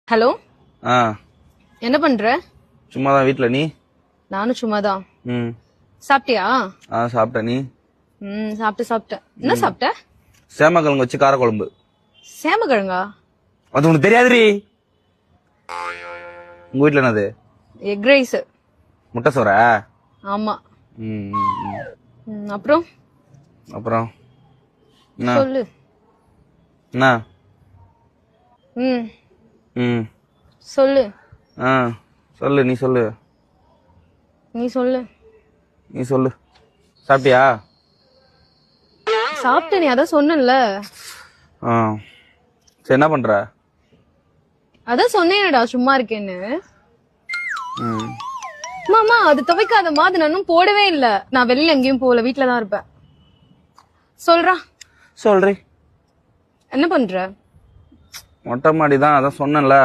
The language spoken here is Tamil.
ஹலோ, ஆ என்ன பண்ற? சும்மா தான் வீட்ல. நீ? நானும் சும்மாதான். ம் சாப்பிட்டியா? சாப்பிட்டேன். நீ? சாப்பிட்டேன். என்ன சாப்பிட்ட? சேமக்கிழங்கு வச்சு காரக்குழம்பு. சேமக்கிழங்கா? அது உனக்கு தெரியாதுரி. உங்க வீட்ல என்னது? Egg rice. முட்டை சோறா? ஆமா. ம் அப்புறம் அப்புறம் என்ன? சொல்லு. என்ன? ம் ம் சொல்லு. சொல்லு. நீ சொல்லு. நீ சொல்லு. நீ சொல்லு. சாப்பிட்டியா? சாப்பிட்ட, நீ அதான் சொன்னல. சரி, என்ன பண்ற? அதான் சொன்னேனடா சும்மா இருக்கேன்னு. ம் மாமா அது துவைக்காதமா, அது நான் இன்னும் போடவே இல்ல. நான் வெளியில எங்கேயும் போகல, வீட்டுலதான் இருப்பேன். சொல்றா. சொல்றி. என்ன பண்ற? மொட்டை மாடி தான், அதான் சொன்னேன்ல.